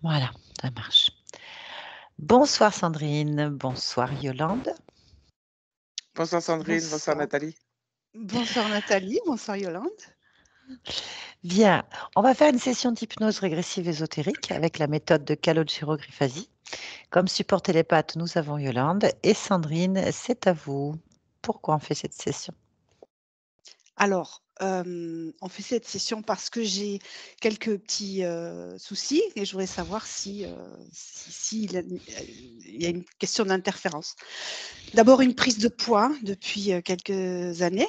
Voilà, ça marche. Bonsoir Sandrine, bonsoir Yolande. Bonsoir Sandrine, bonsoir Bonsoir. Nathalie. Bonsoir Nathalie, bonsoir Yolande. Bien, on va faire une session d'hypnose régressive ésotérique avec la méthode de Calogero-Grifasi. Comme support télépathe, nous avons Yolande et Sandrine, c'est à vous. Pourquoi on fait cette session? Alors, on fait cette session parce que j'ai quelques petits soucis et je voudrais savoir si il y a une question d'interférence. D'abord, une prise de poids depuis quelques années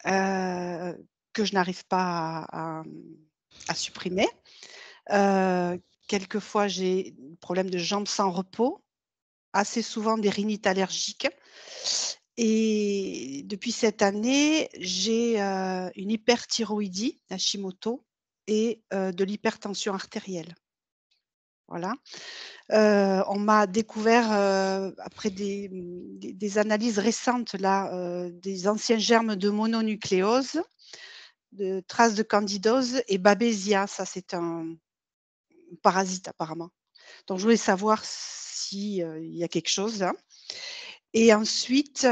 que je n'arrive pas à supprimer. Quelquefois, j'ai des problèmes de jambes sans repos, assez souvent des rhinites allergiques. Et depuis cette année, j'ai une hyperthyroïdie, Hashimoto, et de l'hypertension artérielle. Voilà. On m'a découvert, après des analyses récentes là, des anciens germes de mononucléose, de traces de candidose et Babesia. Ça, c'est un parasite apparemment. Donc je voulais savoir s'il y a quelque chose, hein. Et ensuite,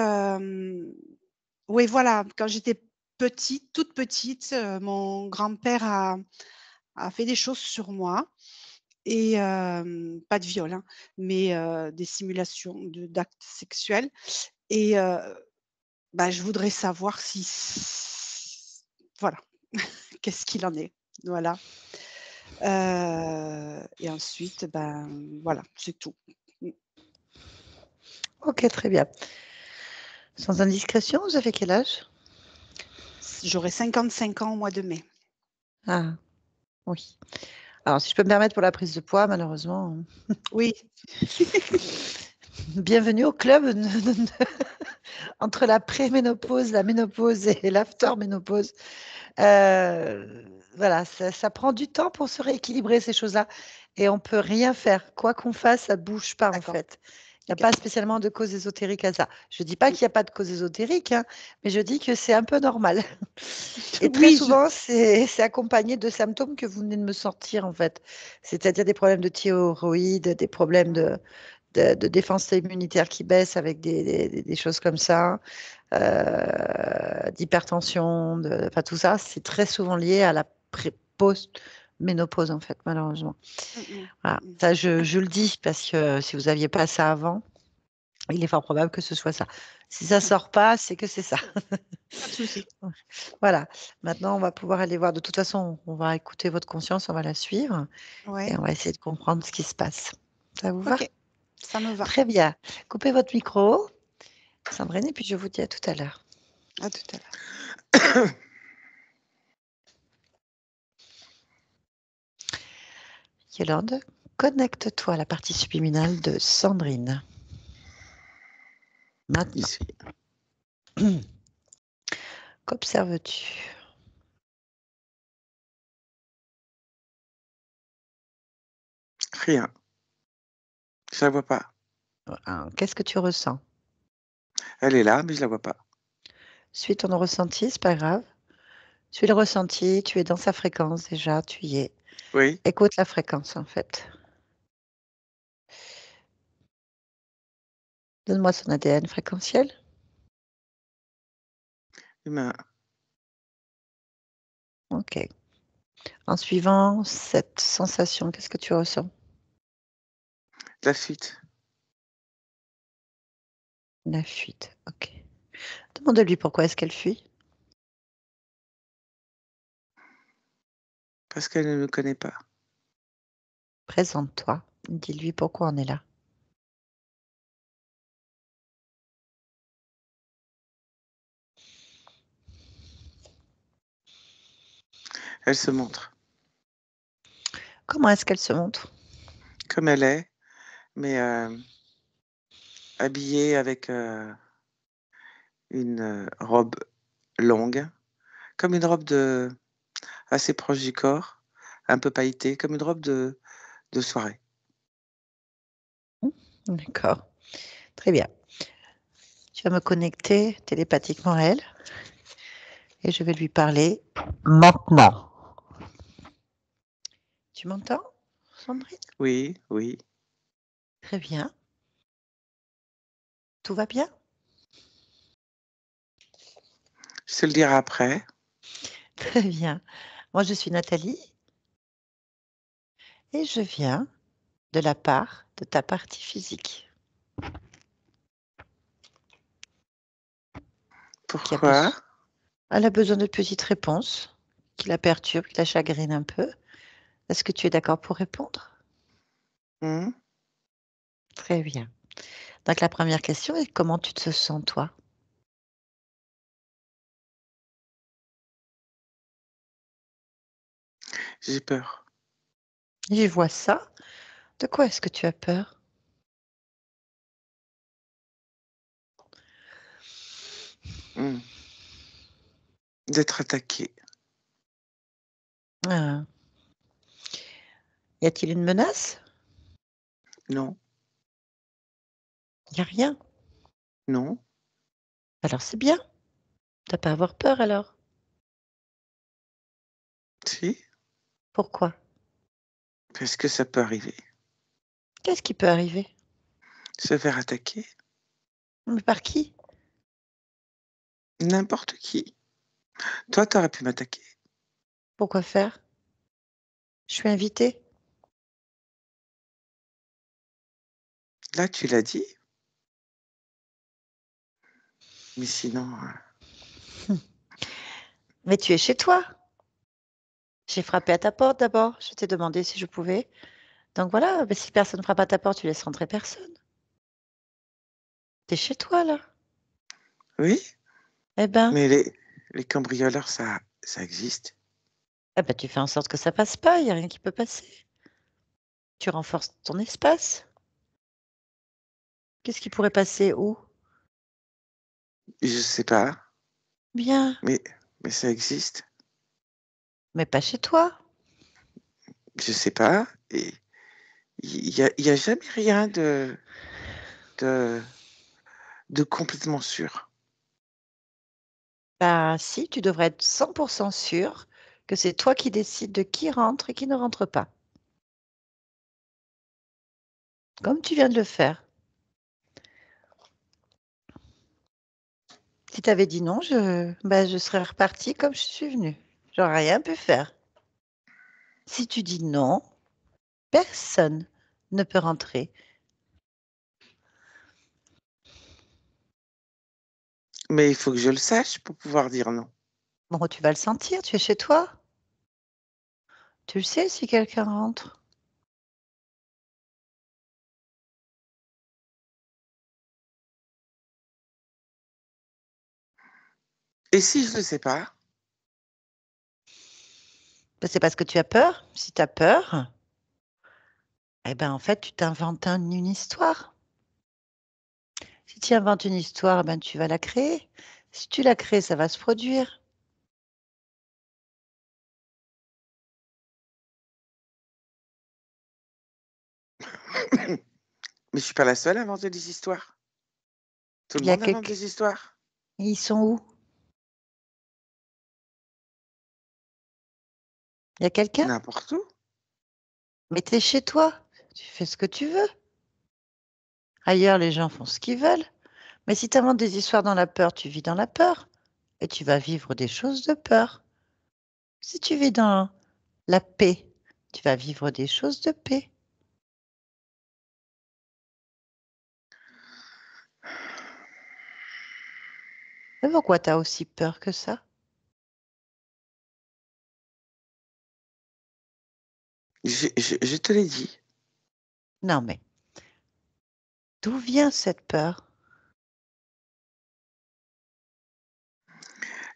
oui, voilà, quand j'étais petite, toute petite, mon grand-père a fait des choses sur moi et pas de viol, hein, mais des simulations d'actes sexuels et je voudrais savoir si voilà, qu'est-ce qu'il en est? Voilà. Et ensuite, voilà, c'est tout. Mmh. Ok, très bien. Sans indiscrétion, vous avez quel âge? J'aurai 55 ans au mois de mai. Ah, oui. Alors, si je peux me permettre pour la prise de poids, malheureusement. Oui. Bienvenue au club entre la préménopause, la ménopause et l'afterménopause. Voilà, ça prend du temps pour se rééquilibrer ces choses-là et on peut rien faire. Quoi qu'on fasse, ça bouge pas en D'accord. fait. Il n'y a OK. pas spécialement de cause ésotérique à ça. Je dis pas Mmh. qu'il n'y a pas de cause ésotérique, hein, mais je dis que c'est un peu normal. Et très Oui, souvent, c'est accompagné de symptômes que vous venez de me sortir en fait. C'est-à-dire des problèmes de thyroïde, des problèmes de défense immunitaire qui baisse avec des choses comme ça, d'hypertension, enfin tout ça, c'est très souvent lié à la post-ménopause en fait, malheureusement. Mmh mh. Voilà. Mmh. Ça, je le dis parce que si vous n'aviez pas ça avant, il est fort probable que ce soit ça. Si ça OK, sort pas, c'est que c'est ça. pas de souci. Voilà. Maintenant, on va pouvoir aller voir. De toute façon, on va écouter votre conscience, on va la suivre Ouais, et on va essayer de comprendre ce qui se passe. Ça vous va? OK, ça me va. Très bien. Coupez votre micro, Sandrine, et puis je vous dis à tout à l'heure. À tout à l'heure. Yolande, connecte-toi à la partie subliminale de Sandrine. Maintenant. Ici. Qu'observes-tu? Rien. Je la vois pas. Qu'est-ce que tu ressens? Elle est là, mais je la vois pas. Suis ton ressenti, c'est pas grave. Suis le ressenti, tu es dans sa fréquence déjà, tu y es. Oui. Écoute la fréquence en fait. Donne-moi son ADN fréquentiel. Humain. Ok. En suivant cette sensation, qu'est-ce que tu ressens? La fuite. La fuite. Ok. Demande-lui pourquoi est-ce qu'elle fuit. Parce qu'elle ne me connaît pas. Présente-toi. Dis-lui pourquoi on est là. Elle se montre Comment est-ce qu'elle se montre? comme elle est, mais habillée avec une robe longue, comme une robe assez proche du corps, un peu pailletée, comme une robe de soirée. D'accord. Très bien. Tu vas me connecter télépathiquement à elle et je vais lui parler maintenant. Tu m'entends? Sandrine? Oui, oui. Très bien. Tout va bien? Je te le dirai après. Très bien. Moi, je suis Nathalie et je viens de la part de ta partie physique qui a Pourquoi? besoin. Elle a besoin de petites réponses qui la perturbent, qui la chagrinent un peu. Est-ce que tu es d'accord pour répondre? Hmm? Très bien. Donc la première question est comment tu te sens toi? J'ai peur. J'y vois ça. De quoi est-ce que tu as peur? Hmm. D'être attaquée. Ah. Y a-t-il une menace? Non, Il n'y a rien. non. Alors c'est bien. T'as pas à avoir peur alors. Si, Pourquoi? parce que ça peut arriver. Qu'est-ce qui peut arriver? Se faire attaquer. Mais par qui? N'importe qui. Toi, t'aurais pu m'attaquer. Pourquoi faire? Je suis invitée. Là, tu l'as dit. Mais sinon, Mais tu es chez toi. J'ai frappé à ta porte d'abord. Je t'ai demandé si je pouvais. Donc voilà, mais si personne ne frappe à ta porte, tu laisses rentrer personne. T'es chez toi là. oui. Eh ben, Mais les cambrioleurs, ça existe. tu fais en sorte que ça passe pas. Il n'y a rien qui peut passer. Tu renforces ton espace. Qu'est-ce qui pourrait passer où? Je sais pas, Bien, mais, mais ça existe. mais pas chez toi. Je sais pas. Et il y a jamais rien de, de complètement sûr. Bah si, tu devrais être 100% sûr que c'est toi qui décides de qui rentre et qui ne rentre pas. Comme tu viens de le faire. Si tu avais dit non, je serais repartie comme je suis venue. J'aurais rien pu faire. Si tu dis non, personne ne peut rentrer. Mais il faut que je le sache pour pouvoir dire non. Bon, tu vas le sentir, tu es chez toi. Tu le sais si quelqu'un rentre. Et si je ne le sais pas, Ben, c'est parce que tu as peur. Si tu as peur, eh ben en fait, tu t'inventes une histoire. Si tu inventes une histoire, ben tu vas la créer. Si tu la crées, ça va se produire. mais je suis pas la seule à inventer des histoires. Tout le Il y a monde invente quelqu'un. des histoires. Ils sont où? Il y a quelqu'un? N'importe où. Mais tu es chez toi. Tu fais ce que tu veux. Ailleurs, les gens font ce qu'ils veulent. Mais si tu inventes des histoires dans la peur, tu vis dans la peur. Et tu vas vivre des choses de peur. Si tu vis dans la paix, tu vas vivre des choses de paix. Mais pourquoi tu as aussi peur que ça? Je te l'ai dit. Non, mais d'où vient cette peur?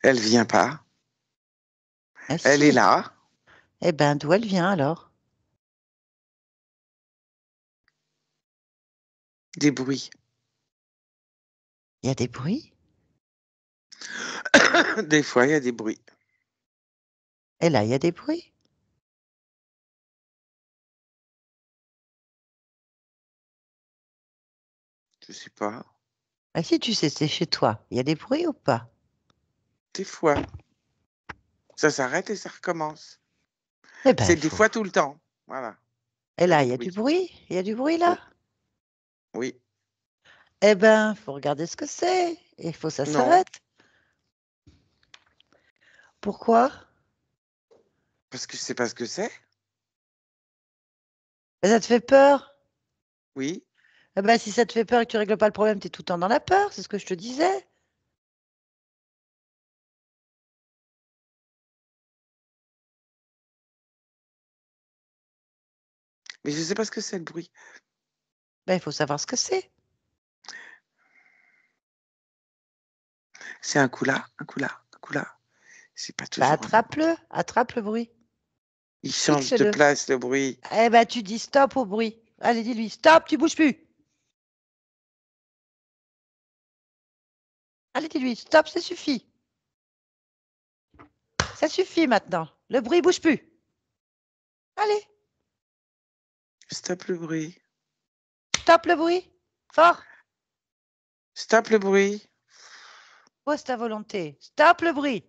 Elle vient pas. Ah Elle est si. là. Eh ben, d'où elle vient alors? Des bruits. Il y a des bruits. Des fois, il y a des bruits. Et là, il y a des bruits. Je sais pas. Ah si, tu sais, c'est chez toi. Il y a des bruits ou pas? Des fois. Ça s'arrête et ça recommence. Eh ben, C'est des fois tout le temps. Voilà. Et là, le il y a du bruit. bruit? Il y a du bruit là? Oui. Eh ben, faut regarder ce que c'est. Et il faut que ça Non. s'arrête. Pourquoi? Parce que je sais pas ce que c'est. Ben, ça te fait peur? Oui. Eh ben, si ça te fait peur et que tu règles pas le problème, tu es tout le temps dans la peur, c'est ce que je te disais. Mais je sais pas ce que c'est le bruit. Ben, il faut savoir ce que c'est. C'est un coup là, un coup là, un coup là. C'est pas Ben, toujours au même endroit. attrape le bruit. Il change de Fixe-le. place le bruit. Eh ben, tu dis stop au bruit. Allez, dis-lui, stop, tu bouges plus. Allez, dis-lui, stop, ça suffit. Ça suffit maintenant. Le bruit bouge plus. Allez, Stop le bruit. stop le bruit. Fort. Stop le bruit. Pose ta volonté. Stop le bruit.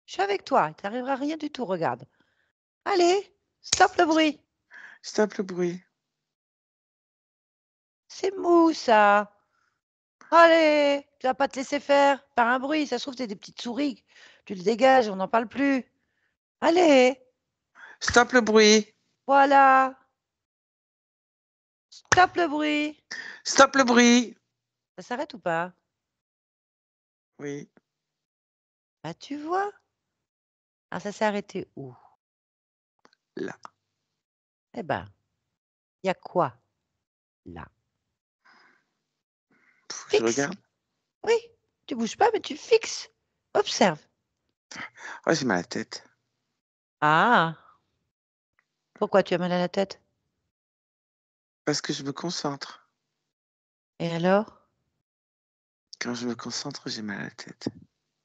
Je suis avec toi. Il t'arrivera rien du tout, regarde. Allez, stop le bruit. Stop le bruit. C'est mou, ça. Allez, tu vas pas te laisser faire par un bruit. Ça se trouve, c'est des petites souris. Tu le dégages, on n'en parle plus. Allez, Stop le bruit. voilà. Stop le bruit. Stop le bruit. Ça s'arrête ou pas? Oui. Bah, tu vois. Ah, ça s'est arrêté où? Là. Eh ben, il y a quoi là? Faut que je Fixe. regarde. Oui, tu bouges pas, mais tu fixes. Observe. Oh, j'ai mal à la tête. Ah, pourquoi tu as mal à la tête? Parce que je me concentre. Et alors? Quand je me concentre, j'ai mal à la tête.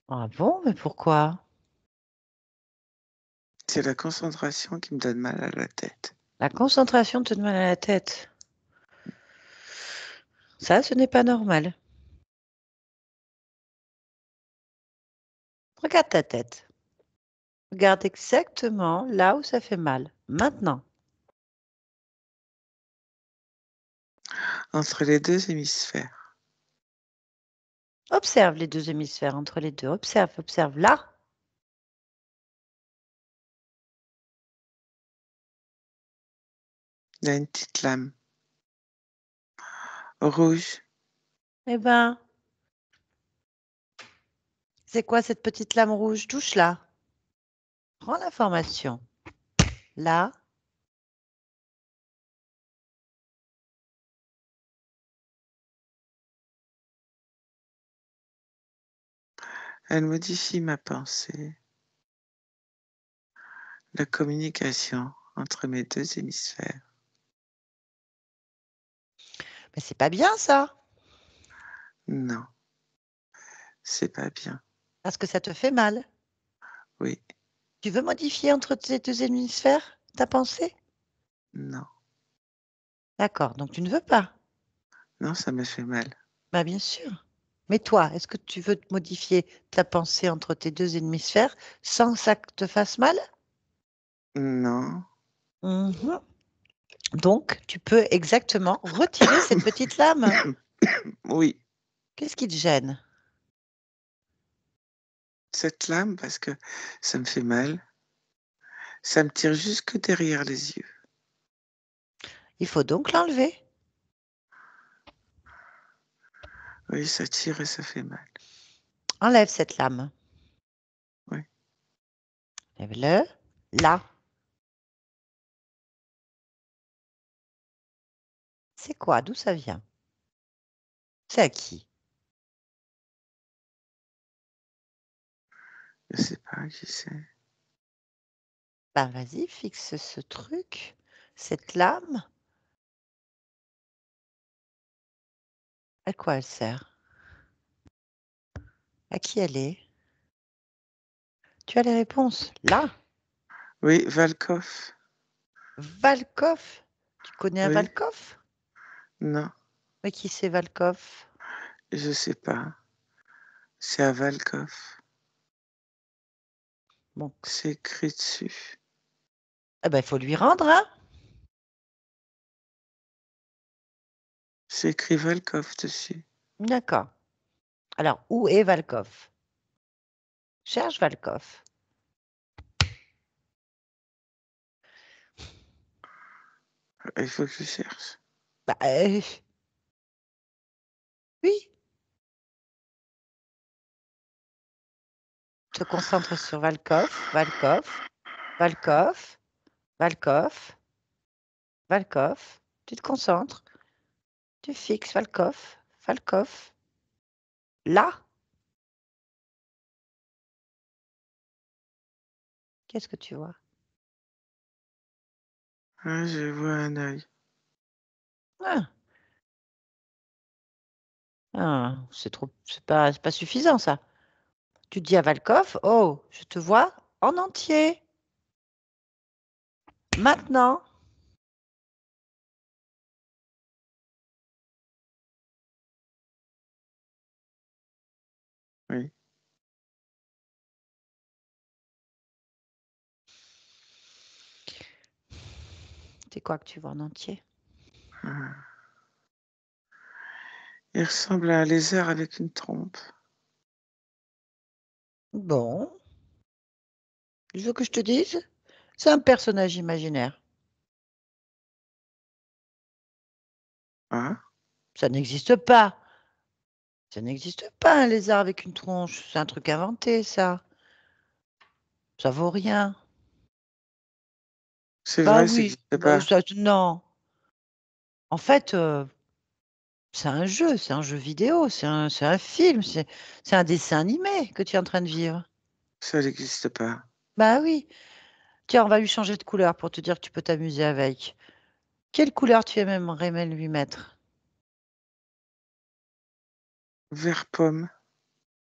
Ah bon, mais pourquoi? C'est la concentration qui me donne mal à la tête. La concentration te donne mal à la tête. Ça, ce n'est pas normal. Regarde ta tête. Regarde exactement là où ça fait mal. Maintenant. Entre les deux hémisphères. Observe les deux hémisphères entre les deux. Observe, observe là. Il y a une petite lame rouge. Eh ben, c'est quoi cette petite lame rouge? Touche là. Prends l'information. Là. Elle modifie ma pensée. La communication entre mes deux hémisphères. Mais c'est pas bien ça. Non, c'est pas bien. Parce que ça te fait mal. Oui, Tu veux modifier entre tes deux hémisphères ta pensée? non, D'accord, donc tu ne veux pas. non, ça me fait mal. Bah bien sûr. Mais toi, est-ce que tu veux te modifier ta pensée entre tes deux hémisphères sans que ça te fasse mal? Non, Mhm. Donc, tu peux exactement retirer cette petite lame. oui, Qu'est-ce qui te gêne? cette lame, parce que ça me fait mal, ça me tire jusque derrière les yeux. Il faut donc l'enlever. Oui, ça tire et ça fait mal. Enlève cette lame. Oui. Lève-le. Là. C'est quoi? D'où ça vient? C'est à qui? Je sais pas qui c'est. Ben vas-y, fixe ce truc, cette lame. À quoi elle sert? À qui elle est? Tu as les réponses. Là. Oui, Valkov. Valkov. Tu connais un Oui, Valkov? non, Mais qui c'est Valkov? je sais pas. C'est à Valkov. Bon, C'est écrit dessus. eh ben, il faut lui rendre, hein? C'est écrit Valkov dessus. D'accord. Alors, où est Valkov? Cherche Valkov. Il faut que je cherche. Bah, oui. Te concentre sur Valkov, Valkov, Valkov, Valkov, Valkov. Tu te concentres. Tu fixes Valkov, Valkov. Là. Qu'est-ce que tu vois? Ah, je vois un œil. Ah. Ah, c'est pas suffisant ça. Tu dis à Valkov, oh, je te vois en entier. Maintenant. Oui. C'est quoi que tu vois en entier? Ah. Il ressemble à un lézard avec une trompe. Bon. Tu veux que je te dise? C'est un personnage imaginaire. Ah, Ça n'existe pas. Ça n'existe pas un lézard avec une tronche. C'est un truc inventé, ça. Ça vaut rien. c'est Bah vrai, ça oui. n'existe Bah, pas. non. En fait, c'est un jeu vidéo, c'est un film, c'est un dessin animé que tu es en train de vivre. Ça n'existe pas. Bah oui. Tiens, on va lui changer de couleur pour te dire que tu peux t'amuser avec. Quelle couleur tu aimerais même lui mettre? Vert pomme.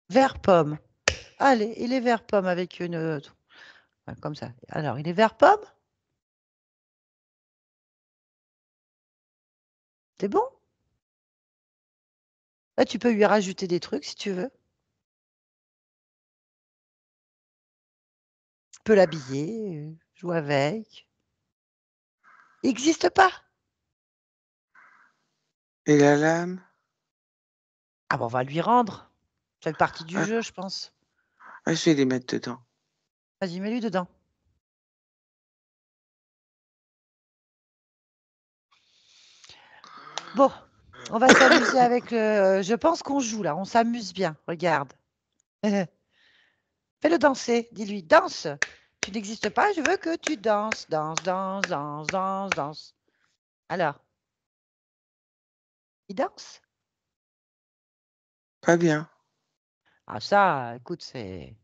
Vert pomme. Allez, il est vert pomme avec une... ouais, comme ça. Alors, il est vert pomme? C'est bon? Là, tu peux lui rajouter des trucs si tu veux. Tu peux l'habiller, jouer avec. Il n'existe pas. Et la lame? Ah bon, on va lui rendre. Ça fait partie du Ah, jeu, je pense. ah, je vais les mettre dedans. Vas-y, mets-lui dedans. Bon, on va s'amuser avec le... Je pense qu'on joue là, on s'amuse bien. Regarde. Fais-le danser. Dis-lui, danse. Tu n'existes pas, je veux que tu danses. Danse, danse, danse, danse, danse. Alors, il danse? Pas bien. Ah ça, écoute, c'est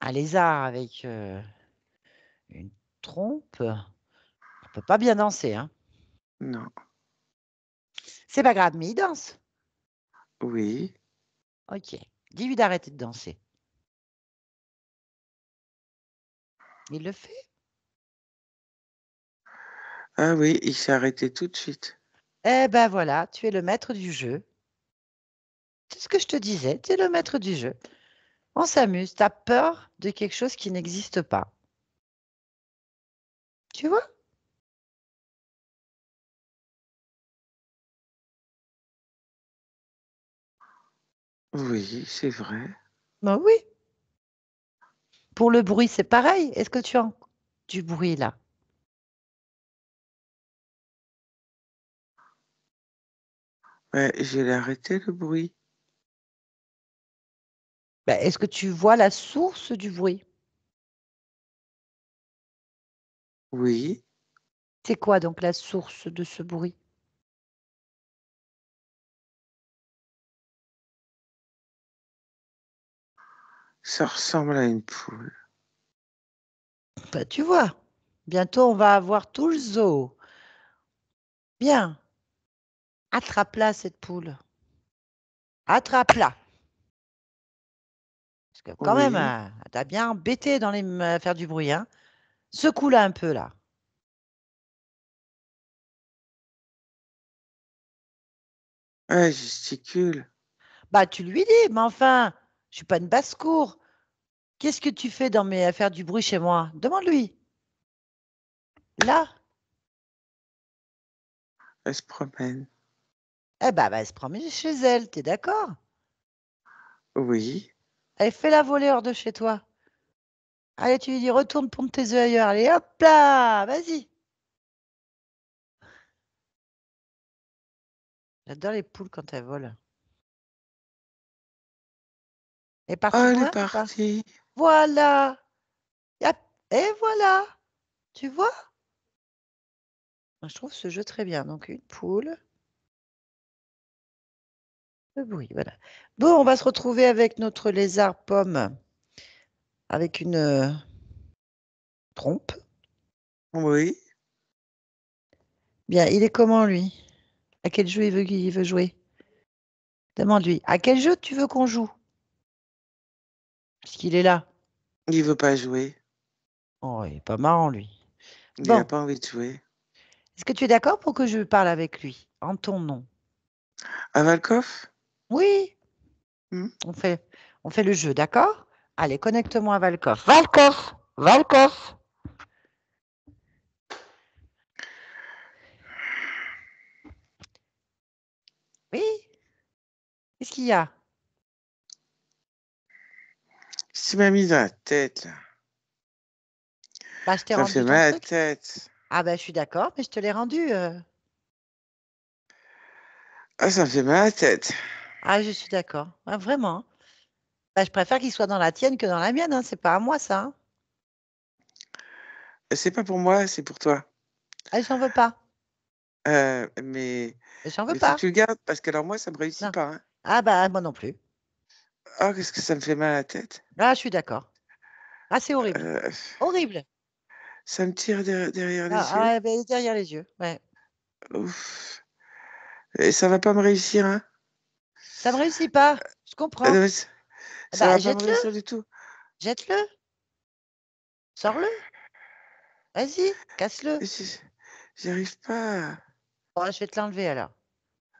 un lézard avec une trompe. On peut pas bien danser, hein. Non. C'est pas grave, mais il danse. Oui. Ok. Dis-lui d'arrêter de danser. Il le fait? Ah oui, il s'est arrêté tout de suite. Eh ben voilà, tu es le maître du jeu. C'est ce que je te disais, tu es le maître du jeu. On s'amuse, tu as peur de quelque chose qui n'existe pas. Tu vois? Oui, c'est vrai. Ben oui. Pour le bruit, c'est pareil. Est-ce que tu as du bruit là? Ouais, je l'ai arrêté le bruit. Ben, est-ce que tu vois la source du bruit? Oui. C'est quoi donc la source de ce bruit? Ça ressemble à une poule. Ben, tu vois, bientôt on va avoir tout le zoo. Bien, attrape-la cette poule. Attrape-la. Parce que quand même, Oui. t'as bien embêté dans faire du bruit, hein. Secoue-la un peu là. Ah, gesticule. Bah tu lui dis, mais enfin, je suis pas une basse-cour. Qu'est-ce que tu fais dans mes faire du bruit chez moi? Demande-lui. Là, Elle se promène. Eh ben, elle se promène chez elle, t'es d'accord? Oui. Elle fait la volée hors de chez toi. Allez, tu lui dis, retourne pondre tes œufs ailleurs. Allez, hop là, vas-y. J'adore les poules quand elles volent. Elle est partie Oh, elle est loin ou pas? partie. Voilà. Yap. Et voilà. Tu vois? Moi, je trouve ce jeu très bien. Donc, une poule. Le bruit, voilà. Bon, on va se retrouver avec notre lézard pomme avec une trompe. Oui. Bien, il est comment, lui? À quel jeu il veut jouer? Demande-lui. À quel jeu tu veux qu'on joue? Parce qu'il est là. Il veut pas jouer. Oh, il est pas marrant, lui. Il Bon, n'a pas envie de jouer. est-ce que tu es d'accord pour que je parle avec lui en ton nom? À Valkov? Oui, Hmm. on fait le jeu, d'accord? Allez, connecte-moi à Valkov. Valkov! Valkov! Oui? Qu'est-ce qu'il y a? Tu m'as mis dans la tête, là. Bah, je t'ai Ça me fait rendu ton mal à la truc. tête. Ah, bah, je suis d'accord, mais je te l'ai rendu. Ah, ça me fait mal à la tête. Ah, je suis d'accord. Ah, vraiment. Bah, je préfère qu'il soit dans la tienne que dans la mienne, hein. C'est pas à moi, ça, hein. C'est pas pour moi, c'est pour toi. Ah, j'en veux pas. Mais J'en veux il faut que pas. tu le gardes parce que alors moi, ça me réussit Non. pas. Hein. Ah, bah, moi non plus. Ah, qu'est-ce que ça me fait mal à la tête. Ah, je suis d'accord. Ah, c'est horrible. Euh, Horrible. Ça me tire derrière les Ah, yeux. ouais, bah, derrière les yeux. Ouais. Ouf. Et ça va pas me réussir, hein. Ça me réussit pas. Je comprends. Non, Ah ça bah, va pas me jette-le. réussir du tout. Jette-le. Sors-le. Vas-y, casse-le. J'y arrive pas. Bon, je vais te l'enlever alors.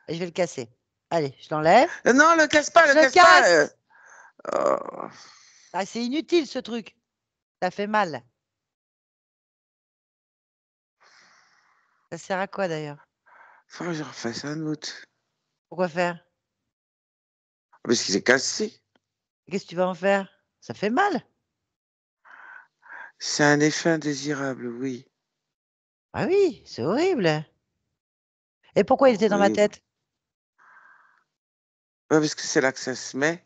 Et je vais le casser. Allez, je l'enlève. Non, le casse pas, le Je le casse pas. casse. Oh. Ah, c'est inutile ce truc. Ça fait mal. Ça sert à quoi d'ailleurs? Faut que je refasse un autre. Pourquoi faire? Parce qu'il est cassé. Qu'est-ce que tu vas en faire? Ça fait mal. C'est un effet indésirable, oui. Ah oui, c'est horrible. Et pourquoi il était dans ma Oui. tête? Ouais, parce que c'est là que ça se met,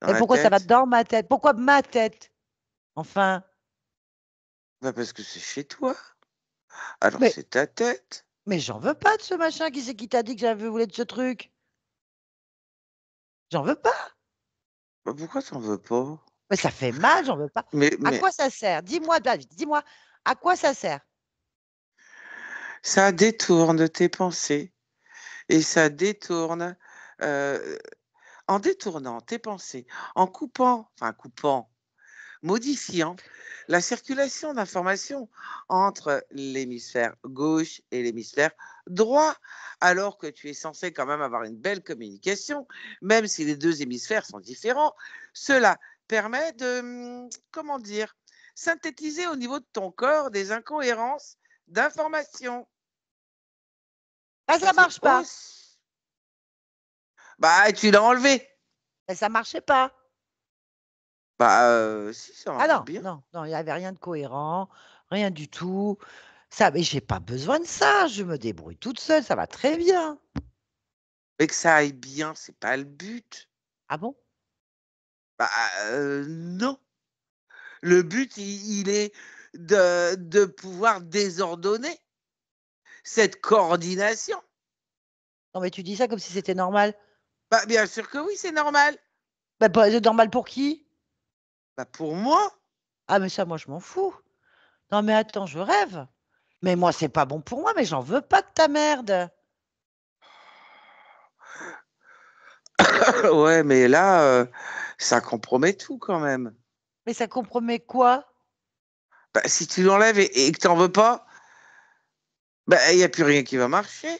dans Et la pourquoi ça va tête. dans ma tête? Pourquoi ma tête? Enfin, Bah, parce que c'est chez toi. Alors mais, c'est ta tête. mais j'en veux pas de ce machin. Qui c'est qui t'a dit que j'avais voulu de ce truc? J'en veux pas. Bah, pourquoi t'en veux pas? Mais ça fait mal, j'en veux pas. À Mais quoi ça sert? Dis-moi, David, dis-moi, à quoi ça sert? ça détourne tes pensées. Et ça détourne, euh, en détournant tes pensées, en coupant, modifiant la circulation d'informations entre l'hémisphère gauche et l'hémisphère droit, alors que tu es censé quand même avoir une belle communication, même si les deux hémisphères sont différents. Cela permet de, comment dire, synthétiser au niveau de ton corps des incohérences d'informations. Ah, Ça ça fait marche pas. aussi... Bah, tu l'as enlevé. Mais ça marchait pas. Bah, si, ça Ah marche non, bien. non, non, il n'y avait rien de cohérent, rien du tout. Ça, mais j'ai pas besoin de ça. Je me débrouille toute seule, ça va très bien. Mais que ça aille bien, c'est pas le but. Ah bon? Bah, non. Le but, il est de pouvoir désordonner cette coordination. Non, mais tu dis ça comme si c'était normal. Bah, bien sûr que oui, c'est normal. Bah, c'est normal pour qui? Bah, pour moi, Ah, mais ça, moi, je m'en fous. Non, mais attends, je rêve. Mais moi, c'est pas bon pour moi, mais j'en veux pas de ta merde. ouais, mais là, ça compromet tout quand même. Mais ça compromet quoi? Bah, si tu l'enlèves et que t'en veux pas, bah, il n'y a plus rien qui va marcher.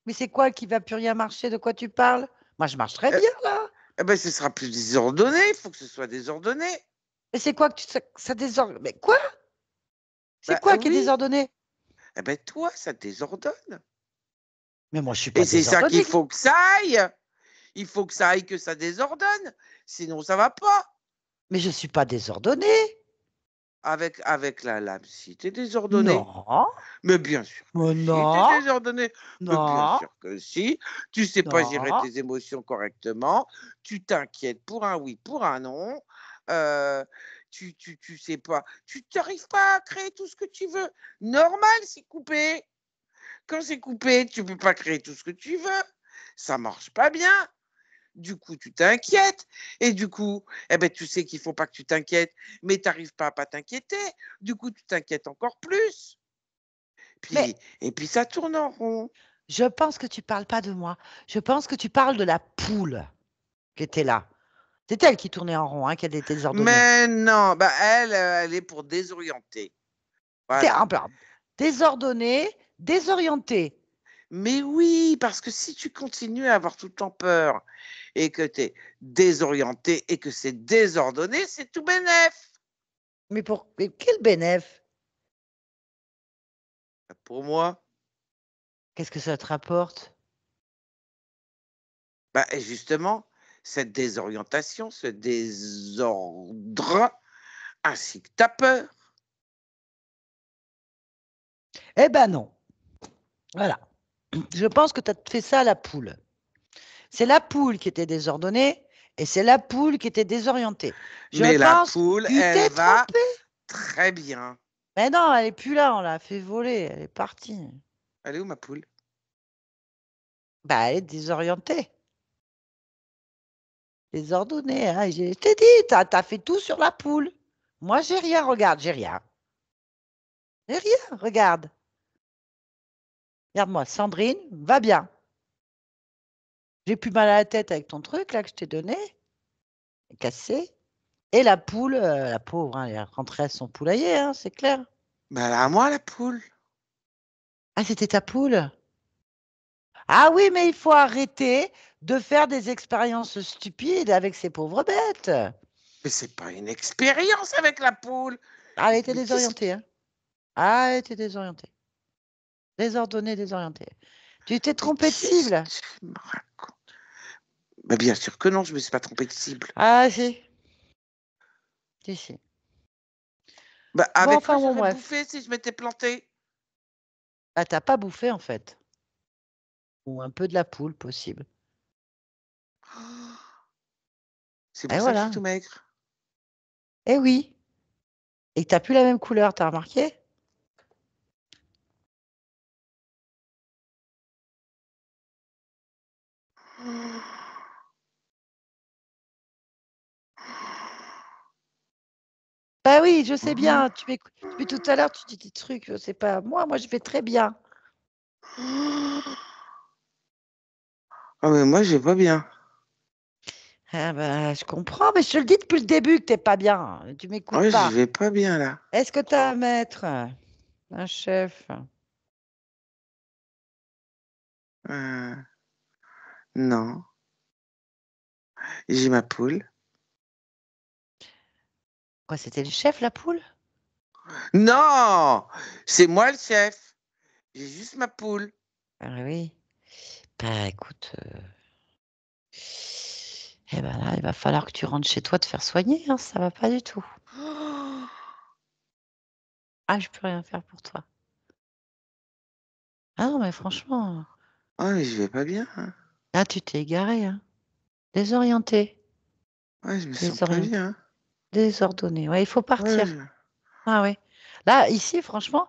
Mais c'est quoi qui va plus rien marcher? De quoi tu parles? Moi, je marche très bien, là. Eh ben, ce sera plus désordonné. Il faut que ce soit désordonné. Mais c'est quoi que ça désordonne? Mais quoi? C'est Bah quoi qui est oui. désordonné? Eh ben, toi, ça te désordonne. Mais moi, je suis Et pas c'est ça qu'il désordonnée. faut que ça aille. Il faut que ça aille, que ça désordonne. Sinon, ça va pas. Mais je suis pas désordonnée. Avec la lame, si t'es désordonné. Non, Mais bien sûr que si, t'es non, désordonné. Mais bien non, sûr que si. Tu sais pas gérer non. tes émotions correctement. Tu t'inquiètes pour un oui, pour un non. Euh, tu sais pas. Tu n'arrives pas à créer tout ce que tu veux. Normal, c'est coupé. Quand c'est coupé, tu peux pas créer tout ce que tu veux. Ça marche pas bien. Du coup, tu t'inquiètes. Et du coup, eh ben, tu sais qu'il faut pas que tu t'inquiètes, mais tu n'arrives pas à pas t'inquiéter. Du coup, tu t'inquiètes encore plus. Mais Et puis, ça tourne en rond. je pense que tu parles pas de moi. Je pense que tu parles de la poule qui était là. C'est elle qui tournait en rond, hein, qui était désordonnée. Mais non, bah, elle est pour désorienter. Voilà. Désordonnée, désorientée. Mais oui, parce que si tu continues à avoir tout le temps peur et que tu es désorienté et que c'est désordonné, c'est tout bénef. Mais quel bénéfice? Pour moi, Qu'est-ce que ça te rapporte? bah, et justement, cette désorientation, ce désordre, ainsi que ta peur. Eh ben non. Voilà. Je pense que tu as fait ça à la poule. C'est la poule qui était désordonnée et c'est la poule qui était désorientée. Je Mais la pense que poule, tu elle t'es va trompé. très bien. Mais non, elle est plus là, on l'a fait voler, elle est partie. Elle est où ma poule? Bah, elle est désorientée. Désordonnée, hein. Je t'ai dit, t'as fait tout sur la poule. Moi, j'ai rien, regarde, j'ai rien. J'ai rien, regarde. Regarde-moi, Sandrine, va bien. J'ai plus mal à la tête avec ton truc là que je t'ai donné, cassé. Et la poule, la pauvre, hein, elle est rentrée à son poulailler, hein, c'est clair. Bah, elle est à moi, la poule. Ah, c'était ta poule? Ah oui, mais il faut arrêter de faire des expériences stupides avec ces pauvres bêtes. Mais c'est pas une expérience avec la poule. Ah, elle était Mais qu'est-ce désorientée, hein. Ah, elle était désorientée. Désordonnée, désorientée. Tu t'es mais trompé de qu'est-ce cible. que tu me racontes? Bah, bien sûr que non, je me suis pas trompée de cible. Ah, si. Si, si. Bah, Bon, avec quoi enfin, bon, j'aurais bref. bouffé si je m'étais plantée? Ah, t'as pas bouffé, en fait. Ou un peu de la poule, possible. C'est Et pour ça que je suis voilà. tout maigre. Eh oui. Et que t'as plus la même couleur, t'as remarqué? Bah oui, je sais bien. Depuis tout à l'heure, tu dis des trucs, c'est pas moi. Moi, je vais très bien. Ah, mais moi, je vais pas bien. Ah bah, je comprends, mais je te le dis depuis le début que t'es pas bien. Tu m'écoutes Ouais, je pas. vais pas bien, là. Est-ce que tu as un maître, un chef? Non. J'ai ma poule. Quoi, c'était le chef, la poule? Non! C'est moi le chef. J'ai juste ma poule. Ah oui. Bah écoute, eh ben là, il va falloir que tu rentres chez toi te faire soigner, hein, ça va pas du tout. Ah, je peux rien faire pour toi. Ah non, mais franchement, Ah, mais je vais pas bien, hein. là, tu t'es égaré, hein. Désorienté, Ouais, je me sens pas désorienté, bien. désordonné. Ouais, il faut Ouais, partir. Ah oui. Là, ici, franchement,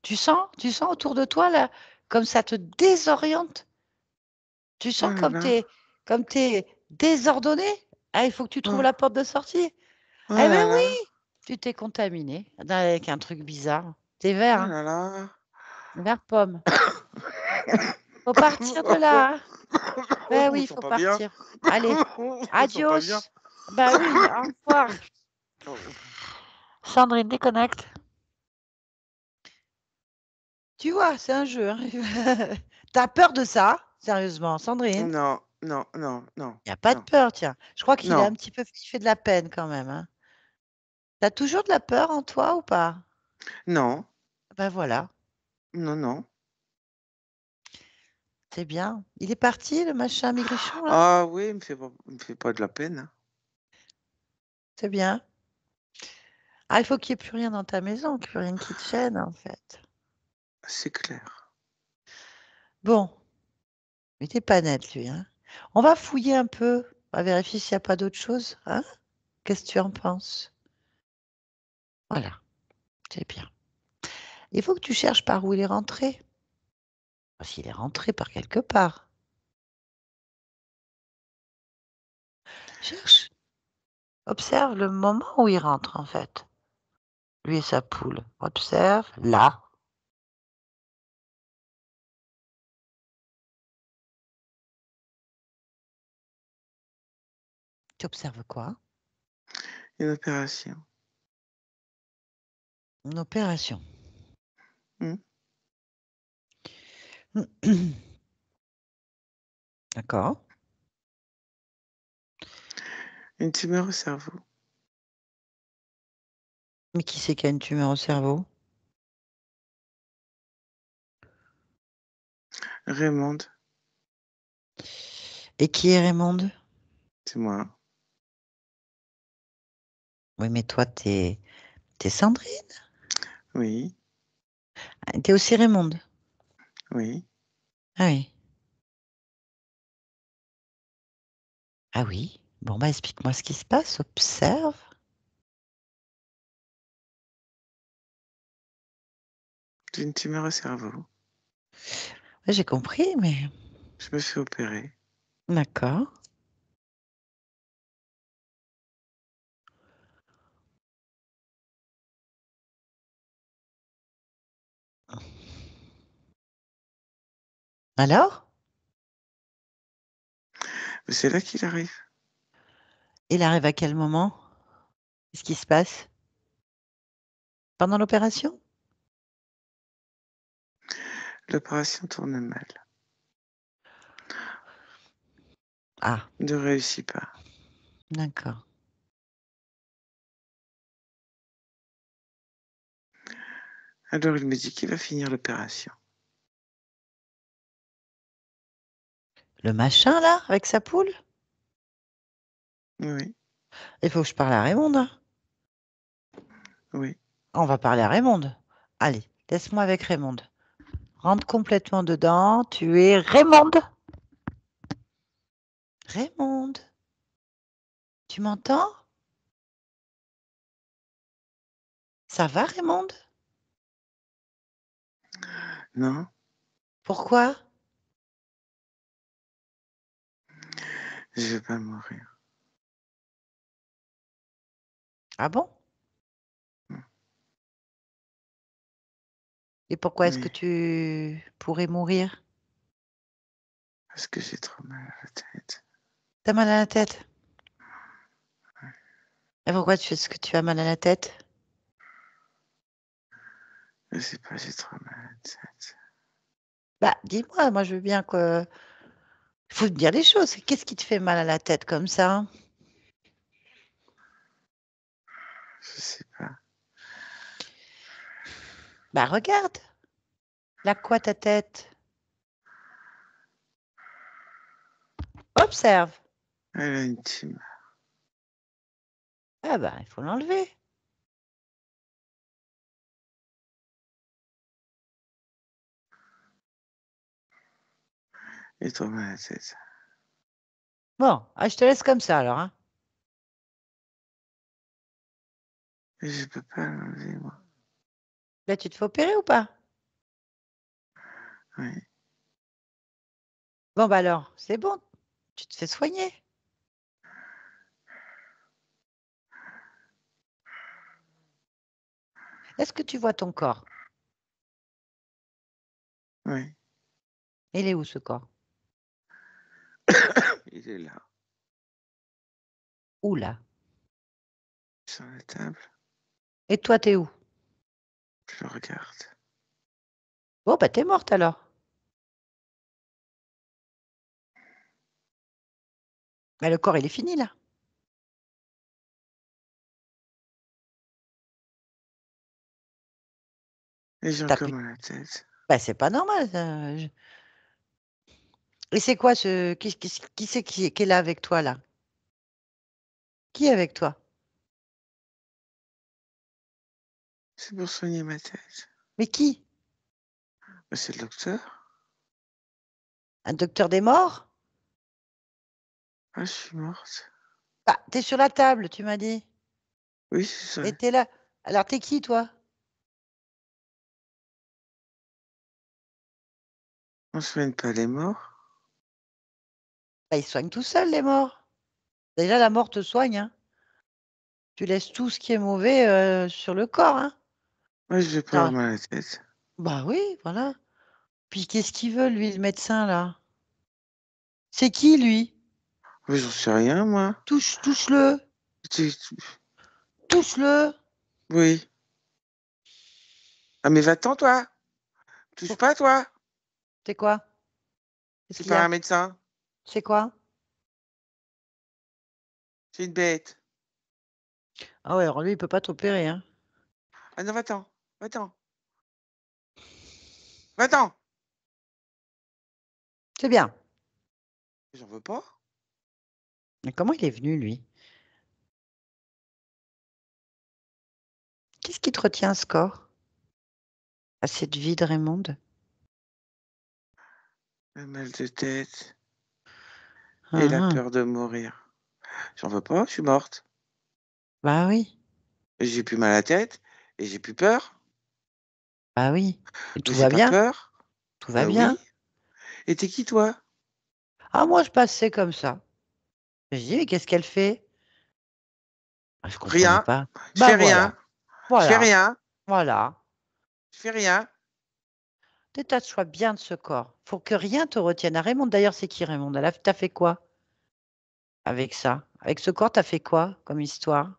tu sens autour de toi, là, comme ça te désoriente. Tu oh sens là là. comme t'es désordonné. Ah, il faut que tu trouves Oh, la porte de sortie. oh Eh là ben là. oui, tu t'es contaminé avec un truc bizarre. T'es Oh vert, hein, là là. vert pomme. Faut partir de là, hein. Oh, Ben je me oui, il sens faut pas bien. partir. Allez, Je me sens pas bien. adios. Ben oui, au revoir. Sandrine, déconnecte. Tu vois, c'est un jeu, hein. T'as peur de ça? Sérieusement, Sandrine? Non, non, non, non, Il n'y a pas de non, peur, tiens. Je crois qu'il est un non, petit peu, il fait de la peine quand même, hein. T'as toujours de la peur en toi ou pas? non, Ben voilà. non, non. C'est bien. Il est parti, le machin Maigrichon, là? Ah oui, il me fait pas de la peine, hein. C'est bien. Ah, il faut qu'il y ait plus rien dans ta maison, plus rien qui te gêne, en fait. C'est clair. Bon, il était pas net, lui, hein. On va fouiller un peu, on va vérifier s'il y a pas d'autre chose, hein? Qu'est-ce que tu en penses? Voilà, c'est bien. Il faut que tu cherches par où il est rentré. Parce qu'il est rentré par quelque part. Cherche. Observe le moment où il rentre, en fait. Lui et sa poule. Observe là. Tu observes quoi? Une opération. Une opération. Hmm. D'accord. Une tumeur au cerveau. Mais qui c'est qui a une tumeur au cerveau? Raymond, Et qui est Raymonde? c'est moi. Oui, mais toi, t'es Sandrine. Oui, Ah, t'es aussi Raymonde. oui. Ah oui. Ah oui. Bon, bah explique-moi ce qui se passe. Observe. J'ai une tumeur au cerveau. Ouais, j'ai compris, mais Je me fais opérer. d'accord. Alors? Mais c'est là qu'il arrive. Il arrive à quel moment? Qu'est-ce qui se passe? Pendant l'opération? L'opération tourne mal. Ah, Ne réussit pas. d'accord. Alors il me dit qu'il va finir l'opération. Le machin, là, avec sa poule? Oui, Il faut que je parle à Raymonde, hein. oui. On va parler à Raymonde. Allez, laisse-moi avec Raymonde. Rentre complètement dedans. Tu es Raymonde. Raymonde. Tu m'entends? Ça va, Raymonde? Non, Pourquoi? je vais pas mourir. Ah bon? Hmm. Et pourquoi est-ce que Oui, tu pourrais mourir? parce que j'ai trop mal à la tête. T'as mal à la tête? Et pourquoi est-ce que tu as mal à la tête? Je sais pas, j'ai trop mal à la tête. Bah, dis-moi, moi je veux bien que... Il faut te dire les choses. Qu'est-ce qui te fait mal à la tête comme ça? Je sais pas. Bah, regarde. Là, quoi ta tête? Observe. Elle a une tumeur. Ah bah, il faut l'enlever. J'ai trop mal à la tête. Bon, ah, je te laisse comme ça alors, hein. Et je peux pas l'enlever, moi. Là, tu te fais opérer ou pas? Oui. Bon, bah alors, c'est bon. Tu te fais soigner. Est-ce que tu vois ton corps? Oui. Il est où ce corps? Il est là, Où là? sur la table. Et toi, t'es où? Je le regarde. Bon, bah t'es morte alors. Bah, le corps, il est fini là. Et j'ai T'as encore plus... mal à la tête. Bah, c'est pas normal. Et c'est quoi ce... Qui c'est qui est là avec toi, là? Qui est avec toi? C'est pour soigner ma tête. Mais qui? Bah, c'est le docteur. Un docteur des morts? Ah, je suis morte. Bah, t'es sur la table, tu m'as dit. Oui, c'est Et ça. t'es là. Alors, t'es qui, toi? On soigne pas les morts. Bah, ils soignent tout seuls, les morts. Déjà, la mort te soigne, hein. Tu laisses tout ce qui est mauvais sur le corps, hein. Moi, je vais pas avoir Ah, mal à la tête. bah oui, voilà. Puis qu'est-ce qu'il veut, lui, le médecin, là? C'est qui, lui? Oui, j'en sais rien, moi. Touche-le. Touche-le. Oui. Ah, mais va-t'en, toi. Touche pas, toi. C'est quoi? Qu'est-ce C'est qu'il y pas a? un médecin. C'est quoi? C'est une bête. Ah ouais, alors lui, il peut pas t'opérer, hein. Ah non, va-t'en. Va-t'en. Va-t'en. C'est bien. J'en veux pas. Mais comment il est venu, lui? Qu'est-ce qui te retient à ce corps? À cette vie de Raymond? Le mal de tête et la Ah, ah. peur de mourir. J'en veux pas, je suis morte. Bah oui, J'ai plus mal à la tête et j'ai plus peur. bah oui. Et Mais tout j'ai va pas bien, peur. tout va bien. Oui. Et t'es qui, toi? Ah, moi, je passais comme ça. Je dis, mais qu'est-ce qu'elle fait? Ah, je comprenais Rien. pas. Je Bah fais rien. voilà, Je fais voilà, rien. voilà. Je fais rien. Détache-toi bien de ce corps. Faut que rien te retienne. Ah, Raymond, d'ailleurs, c'est qui Raymond? T'as fait quoi avec ça? Avec ce corps, t'as fait quoi comme histoire?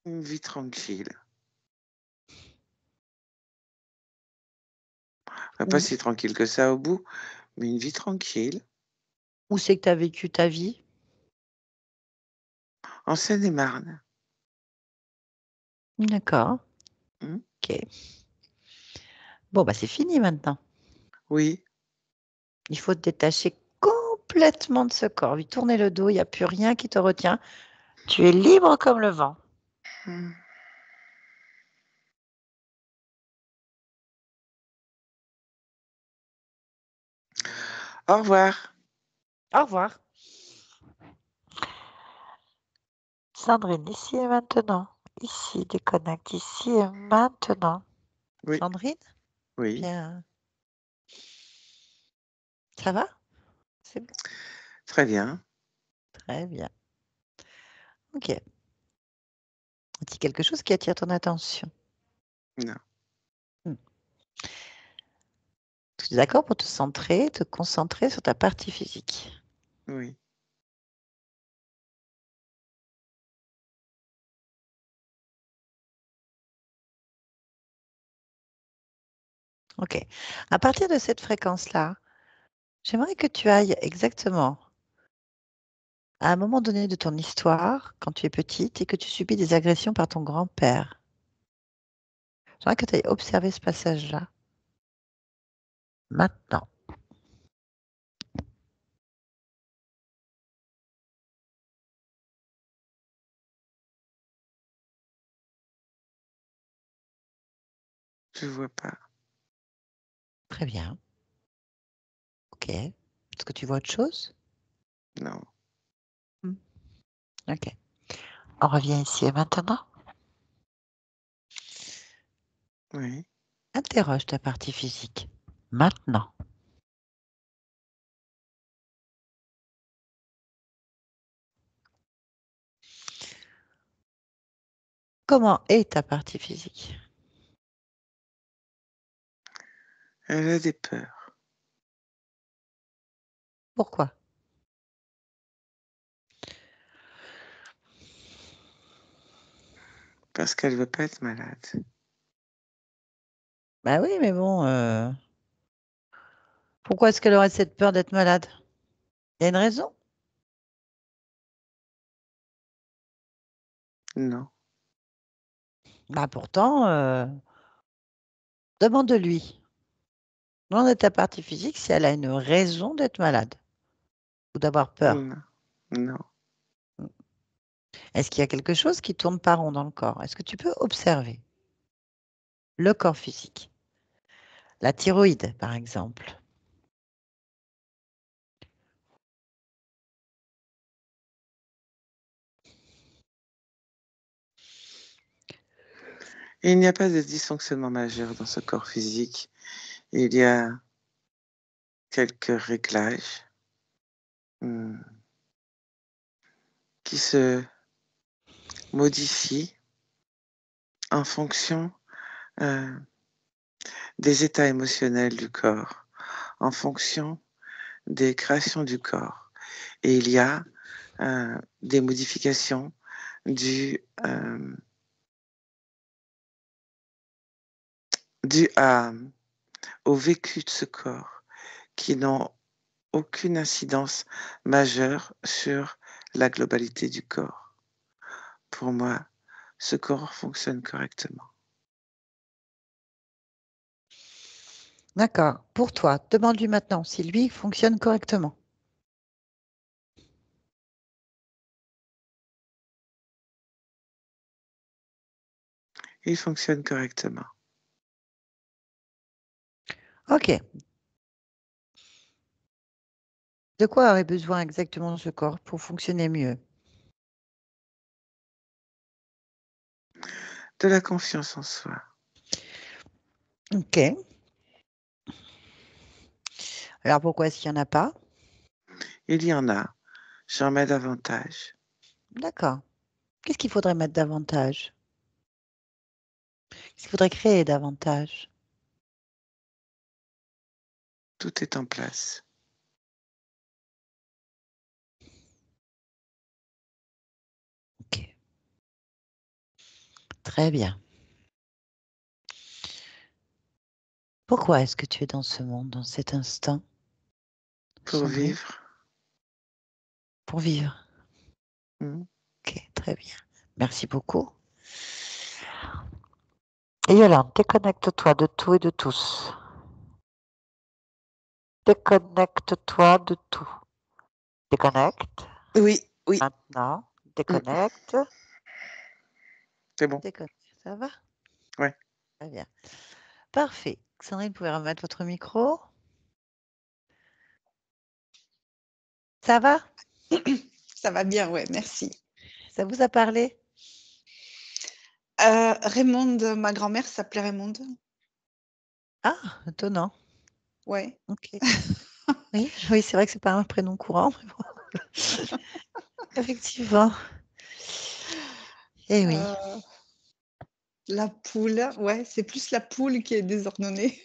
Une vie tranquille. Enfin, pas Où, si tranquille que ça au bout, mais une vie tranquille. où c'est que t'as vécu ta vie? En Seine-et-Marne. D'accord, Hmm. ok. Bon, bah c'est fini maintenant. Oui. Il faut te détacher complètement de ce corps. Lui tourner le dos, il n'y a plus rien qui te retient. Tu es libre comme le vent. Hmm. Au revoir. Au revoir. Sandrine, ici et maintenant. Ici, déconnecte, ici et maintenant. Oui. Sandrine? Oui. Bien. Ça va? C'est bon. Très bien. Très bien. Ok. Dis quelque chose qui attire ton attention. Non. Hmm. Tu es d'accord pour te centrer, te concentrer sur ta partie physique? Oui. Ok. À partir de cette fréquence-là, j'aimerais que tu ailles exactement à un moment donné de ton histoire, quand tu es petite et que tu subis des agressions par ton grand-père. J'aimerais que tu ailles observer ce passage-là. Maintenant. Je vois pas. Très bien. Ok. Est-ce que tu vois autre chose? Non. Hmm. Ok. On revient ici et maintenant. Oui. Interroge ta partie physique. Maintenant. Comment est ta partie physique? Elle a des peurs. Pourquoi? Parce qu'elle veut pas être malade. Bah oui, mais bon, pourquoi est-ce qu'elle aurait cette peur d'être malade? Il y a une raison? Non. Bah pourtant, demande-lui. Non, de ta partie physique, si elle a une raison d'être malade ou d'avoir peur. Non. Non. Est-ce qu'il y a quelque chose qui tourne pas rond dans le corps? Est-ce que tu peux observer le corps physique? La thyroïde, par exemple. Il n'y a pas de dysfonctionnement majeur dans ce corps physique. Il y a quelques réglages qui se modifient en fonction des états émotionnels du corps, en fonction des créations du corps. Et il y a des modifications dues au vécu de ce corps qui n'ont aucune incidence majeure sur la globalité du corps. Pour moi, ce corps fonctionne correctement. D'accord. Pour toi, demande-lui maintenant si lui fonctionne correctement. Il fonctionne correctement. Ok. De quoi aurait besoin exactement ce corps pour fonctionner mieux? De la confiance en soi. Ok. Alors pourquoi est-ce qu'il n'y en a pas? Il y en a. J'en mets davantage. D'accord. Qu'est-ce qu'il faudrait mettre davantage? Qu'est-ce qu'il faudrait créer davantage? Tout est en place. Ok. Très bien. Pourquoi est-ce que tu es dans ce monde, dans cet instant, Pour Sandrine? vivre. Pour vivre. Mm. Ok, très bien. Merci beaucoup. Et Yolande, déconnecte-toi de tout et de tous. Déconnecte-toi de tout. Déconnecte. Oui, oui, Maintenant, déconnecte. c'est bon. Déconnecte. Ça va? Ouais. Très bien. Parfait. Sandrine, vous pouvez remettre votre micro. Ça va? Ça va bien, ouais, merci. Ça vous a parlé? Raymonde, ma grand-mère s'appelait Raymonde. Ah, étonnant. Ouais. Ok. Oui, oui, c'est vrai que c'est pas un prénom courant, mais bon. Effectivement. Eh oui. La poule, ouais, c'est plus la poule qui est désordonnée.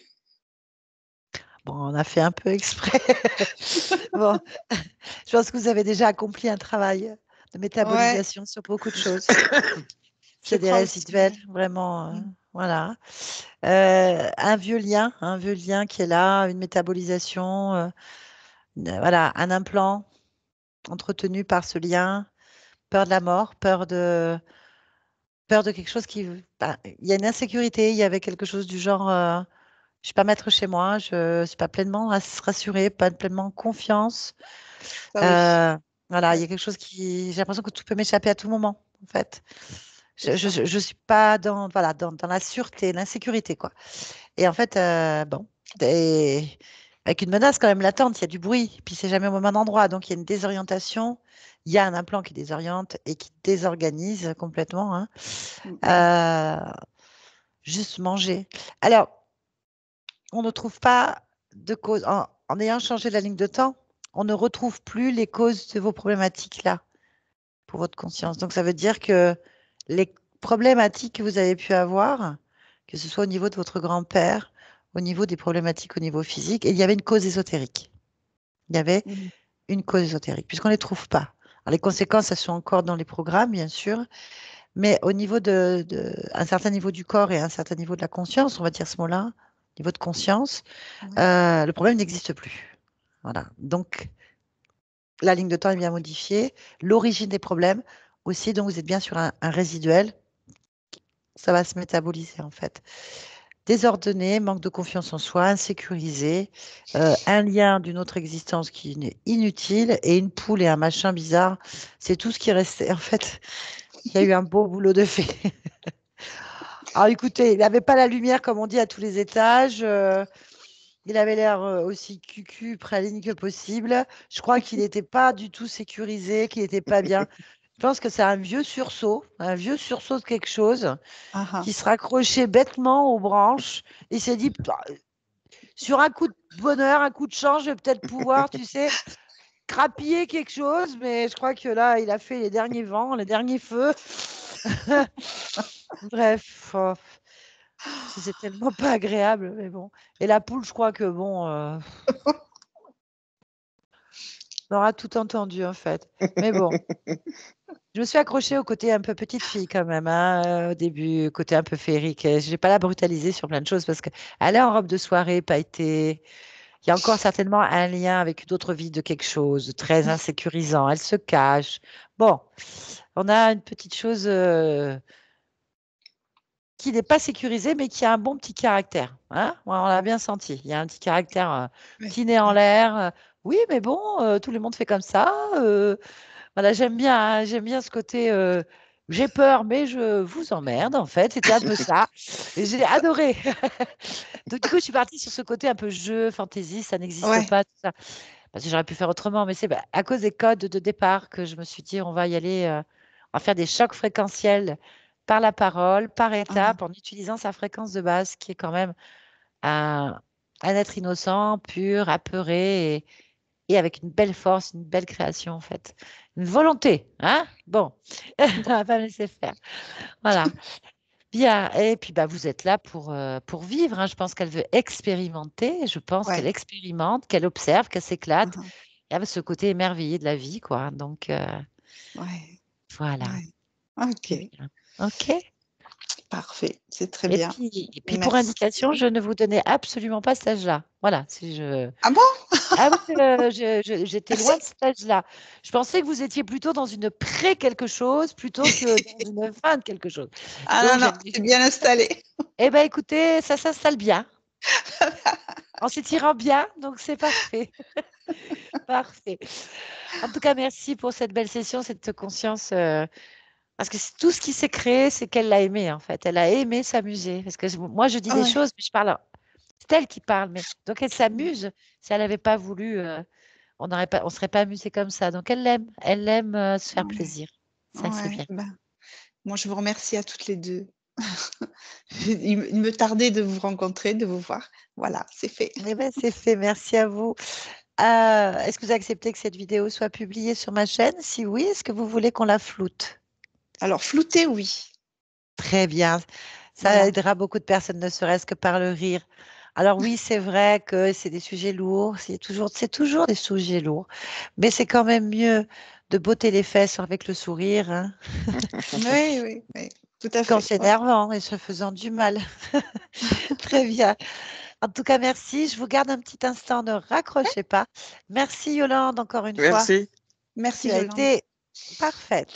Bon, on a fait un peu exprès. Bon, je pense que vous avez déjà accompli un travail de Ouais, métabolisation sur beaucoup de choses. je C'est des crois aussi. résiduels, vraiment. Mm. Voilà. Un vieux lien qui est là, une métabolisation, voilà, un implant entretenu par ce lien, peur de la mort, peur de quelque chose qui. Bah, il y a une insécurité, il y avait quelque chose du genre, je ne suis pas maître chez moi, je ne suis pas pleinement rassurée, pas pleinement confiance. Ça oui. Euh, voilà, il y Ouais, a quelque chose qui. J'ai l'impression que tout peut m'échapper à tout moment, en fait. c'est ça. Je suis pas dans, voilà, dans la sûreté, l'insécurité, quoi. Et en fait, bon, avec une menace quand même latente, il y a du bruit, puis c'est jamais au même endroit, donc il y a une désorientation, il y a un implant qui désoriente et qui désorganise complètement, hein. Mm, mm. Euh, Juste manger. Alors, on ne trouve pas de cause, en ayant changé la ligne de temps, on ne retrouve plus les causes de vos problématiques-là pour votre conscience. Donc, ça veut dire que les problématiques que vous avez pu avoir, que ce soit au niveau de votre grand-père, au niveau des problématiques au niveau physique, il y avait une cause ésotérique. Il y avait Mm. une cause ésotérique, puisqu'on ne les trouve pas. Alors, les conséquences, elles sont encore dans les programmes, bien sûr, mais au niveau un certain niveau du corps et un certain niveau de la conscience, on va dire ce mot-là, niveau de conscience, Ouais. le problème n'existe plus. Voilà. Donc, la ligne de temps est bien modifiée. L'origine des problèmes aussi, donc vous êtes bien sur un résiduel. Ça va se métaboliser en fait. désordonné, manque de confiance en soi, insécurisé, un lien d'une autre existence qui est inutile et une poule et un machin bizarre. C'est tout ce qui restait. En fait, il y a eu un beau boulot de fait. Alors écoutez, il n'avait pas la lumière comme on dit à tous les étages. Il avait l'air aussi cucu, praline que possible. Je crois qu'il n'était pas du tout sécurisé, qu'il n'était pas bien. Je pense que c'est un vieux sursaut de quelque chose Ah, ah. qui se raccrochait bêtement aux branches. Il s'est dit, sur un coup de bonheur, un coup de chance, je vais peut-être pouvoir, tu sais, crapiller quelque chose. Mais je crois que là, il a fait les derniers vents, les derniers feux. Bref, c'est tellement pas agréable, mais bon. Et la poule, je crois que bon, on aura tout entendu en fait. Mais bon, je me suis accrochée au côté un peu petite fille quand même, hein, au début, côté un peu féerique. Et je vais pas la brutaliser sur plein de choses parce qu'elle est en robe de soirée, pailletée. Il y a encore certainement un lien avec d'autres vies de quelque chose de très insécurisant. Elle se cache. Bon, on a une petite chose qui n'est pas sécurisée, mais qui a un bon petit caractère. Hein. Ouais, on l'a bien senti. Il y a un petit caractère, Oui. petit nez en l'air. Oui, mais bon, tout le monde fait comme ça. Voilà, j'aime bien ce côté. J'ai peur, mais je vous emmerde, en fait. C'était un peu ça. Et j'ai adoré. Donc, du coup, je suis partie sur ce côté un peu jeu, fantaisie, ça n'existe Ouais. pas, tout ça. Parce que j'aurais pu faire autrement, mais c'est à cause des codes de départ que je me suis dit, on va y aller, on va faire des chocs fréquentiels par la parole, par Ah, étape, en utilisant sa fréquence de base, qui est quand même un, un être innocent, pur, apeuré et avec une belle force, une belle création, en fait. Une volonté, hein? Bon, on va pas me laisser faire. Voilà. Bien. Et puis, bah, vous êtes là pour vivre, hein. Je pense qu'elle veut expérimenter. Je pense qu'elle ouais. expérimente, qu'elle observe, qu'elle s'éclate. Ah, Il y avait ce côté émerveillé de la vie, quoi. Donc, ouais. voilà. Ouais. Ok. C'est bien. OK. Parfait. C'est très bien. Et puis pour Merci. indication, je ne vous donnais absolument pas cet âge-là. Voilà. Si je... Ah bon? Ah oui, j'étais Ah si? loin de cet âge-là. Je pensais que vous étiez plutôt dans une pré quelque chose plutôt que dans une fin de quelque chose. Ah Donc, non, non, c'est bien installé. eh bien, écoutez, ça s'installe bien. En s'étirant bien, donc c'est parfait. Parfait. En tout cas, merci pour cette belle session, cette conscience. Parce que tout ce qui s'est créé, c'est qu'elle l'a aimé, en fait. Elle a aimé s'amuser. Parce que moi, je dis des Ouais. choses, mais je parle. C'est elle qui parle. Mais... Donc, elle s'amuse. Si elle n'avait pas voulu, on serait pas amusé comme ça. Donc, elle l'aime. Elle aime se faire Ouais. plaisir. Ça, c'est Ouais. bien. Ben, moi, je vous remercie à toutes les deux. Il me tardait de vous rencontrer, de vous voir. Voilà, c'est fait. Eh ben, c'est fait. Merci à vous. Est-ce que vous acceptez que cette vidéo soit publiée sur ma chaîne? Si oui, est-ce que vous voulez qu'on la floute? Alors, flouter, oui. Très bien. Ça Voilà. aidera beaucoup de personnes, ne serait-ce que par le rire. Alors oui, c'est vrai que c'est des sujets lourds, c'est toujours des sujets lourds, mais c'est quand même mieux de botter les fesses avec le sourire, hein, Oui, oui, oui. Tout à qu'en fait. Ouais. s'énervant et se faisant du mal. Très bien. En tout cas, merci. Je vous garde un petit instant, ne raccrochez pas. Merci Yolande, encore une fois. Merci, Tu as Yolande. été parfaite.